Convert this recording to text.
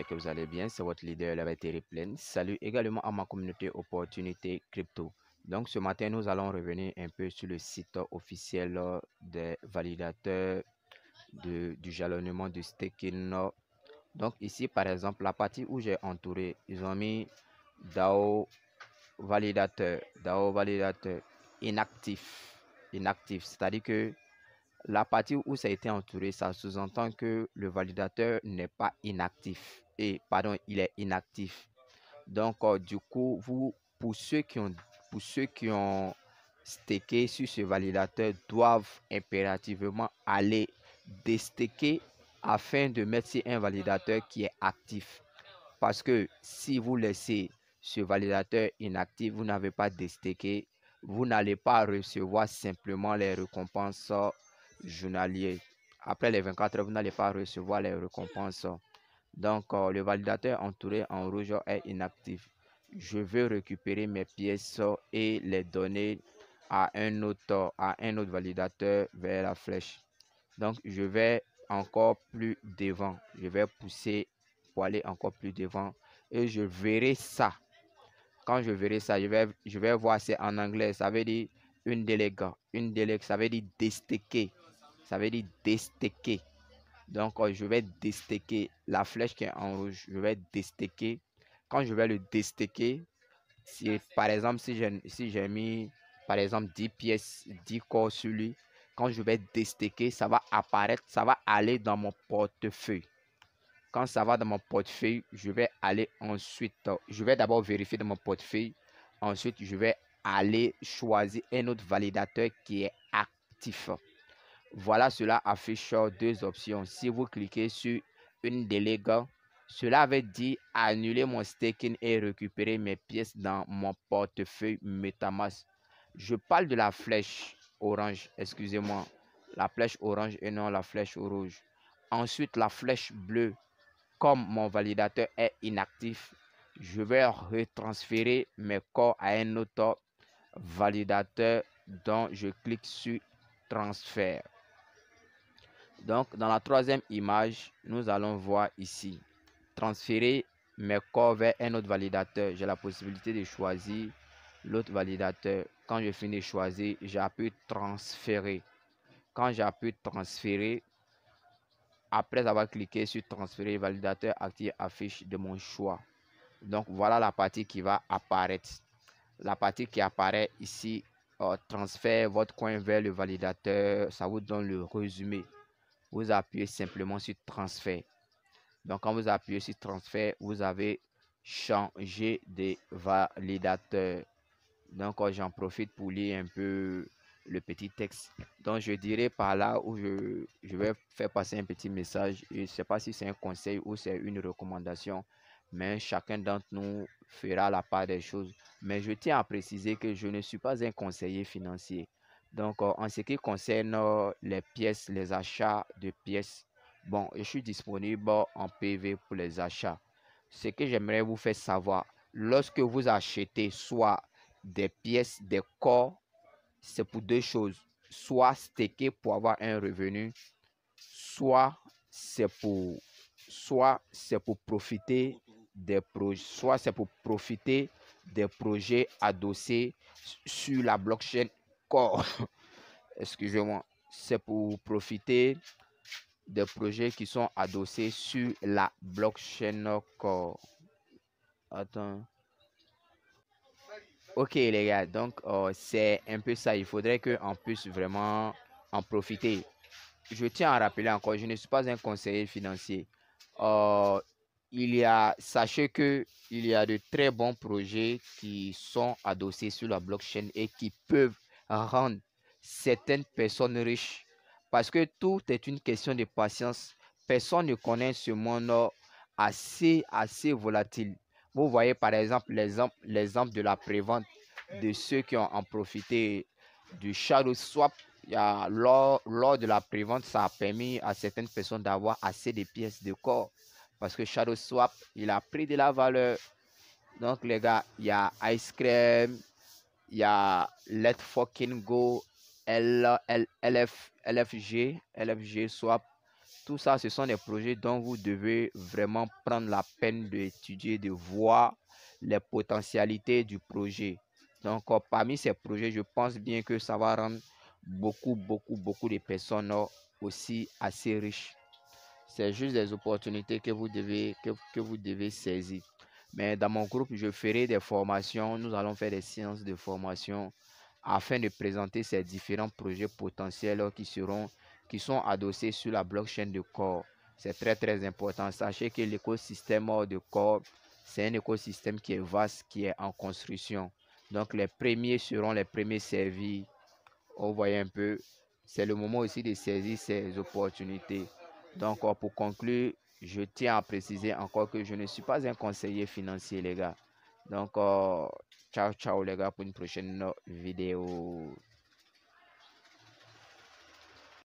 que vous allez bien. C'est votre leader, la batterie pleine. Salut également à ma communauté Opportunité Crypto. Donc, ce matin, nous allons revenir un peu sur le site officiel des validateurs du jalonnement du staking. Donc, ici, par exemple, la partie où j'ai entouré, ils ont mis DAO validateur inactif. Inactif, c'est-à-dire que la partie où ça a été entouré, ça sous-entend que le validateur n'est pas inactif. Et pardon, il est inactif. Donc, du coup, pour ceux qui ont staké sur ce validateur, doivent impérativement aller déstaker afin de mettre sur un validateur qui est actif. Parce que si vous laissez ce validateur inactif, vous n'avez pas déstaké, vous n'allez pas recevoir simplement les récompenses journalières. Après les 24 heures, vous n'allez pas recevoir les récompenses. Donc, le validateur entouré en rouge est inactif. Je veux récupérer mes pièces et les donner à un autre validateur vers la flèche. Donc, je vais encore plus devant. Je vais pousser pour aller encore plus devant. Et je verrai ça. Quand je verrai ça, je vais voir, c'est en anglais. Ça veut dire une délègue. Une délègue, ça veut dire déstaker. Ça veut dire déstaker. Donc, je vais déstaker la flèche qui est en rouge. Je vais déstaker. Quand je vais le déstaker, si, par exemple, si j'ai mis, par exemple, 10 pièces, 10 corps sur lui, quand je vais déstaker, ça va apparaître, ça va aller dans mon portefeuille. Quand ça va dans mon portefeuille, je vais aller ensuite, je vais d'abord vérifier dans mon portefeuille. Ensuite, je vais aller choisir un autre validateur qui est actif. Voilà, cela affiche deux options. Si vous cliquez sur une délègue, cela veut dire annuler mon staking et récupérer mes pièces dans mon portefeuille MetaMask. Je parle de la flèche orange, excusez-moi, la flèche orange et non la flèche rouge. Ensuite, la flèche bleue, comme mon validateur est inactif, je vais retransférer mes corps à un autre validateur dont je clique sur transfert. Donc, dans la troisième image, nous allons voir ici, transférer mes corps vers un autre validateur. J'ai la possibilité de choisir l'autre validateur. Quand je finis de choisir, j'appuie transférer. Quand j'appuie transférer, après avoir cliqué sur transférer, le validateur actif affiche de mon choix. Donc, voilà la partie qui va apparaître. La partie qui apparaît ici, transfère votre coin vers le validateur. Ça vous donne le résumé. Vous appuyez simplement sur transfert. Donc, quand vous appuyez sur transfert, vous avez changé de validateur. Donc, j'en profite pour lire un peu le petit texte. Donc, je dirais par là où je vais faire passer un petit message. Je ne sais pas si c'est un conseil ou c'est une recommandation, mais chacun d'entre nous fera la part des choses. Mais je tiens à préciser que je ne suis pas un conseiller financier. Donc, en ce qui concerne les pièces, les achats de pièces, bon, je suis disponible en PV pour les achats. Ce que j'aimerais vous faire savoir, lorsque vous achetez soit des pièces, des corps, c'est pour deux choses. Soit staker pour avoir un revenu, soit c'est pour profiter des projets, soit c'est pour profiter des projets adossés sur la blockchain Core. Excusez-moi, c'est pour profiter des projets qui sont adossés sur la blockchain Core. Attends. Ok les gars, donc c'est un peu ça. Il faudrait qu'on puisse vraiment en profiter. Je tiens à rappeler encore, je ne suis pas un conseiller financier. Euh, sachez que il y a de très bons projets qui sont adossés sur la blockchain et qui peuvent rendre certaines personnes riches. Parce que tout est une question de patience. Personne ne connaît ce monde assez volatile. Vous voyez par exemple l'exemple de la prévente de ceux qui ont en profité du shadow swap. Lors de la prévente, ça a permis à certaines personnes d'avoir assez de pièces de corps. Parce que Shadow Swap, il a pris de la valeur. Donc les gars, il y a Ice Cream, il y a Let's Fucking Go, LFG Swap. Tout ça, ce sont des projets dont vous devez vraiment prendre la peine d'étudier, de voir les potentialités du projet. Donc, parmi ces projets, je pense bien que ça va rendre beaucoup de personnes aussi assez riches. C'est juste des opportunités que vous devez saisir. Mais dans mon groupe, je ferai des formations. Nous allons faire des séances de formation afin de présenter ces différents projets potentiels qui sont adossés sur la blockchain de Core. C'est très important. Sachez que l'écosystème de Core, c'est un écosystème qui est vaste, qui est en construction. Donc les premiers seront les premiers servis. Vous voyez un peu, c'est le moment aussi de saisir ces opportunités. Donc pour conclure, je tiens à préciser encore que je ne suis pas un conseiller financier, les gars. Donc ciao les gars, pour une prochaine vidéo.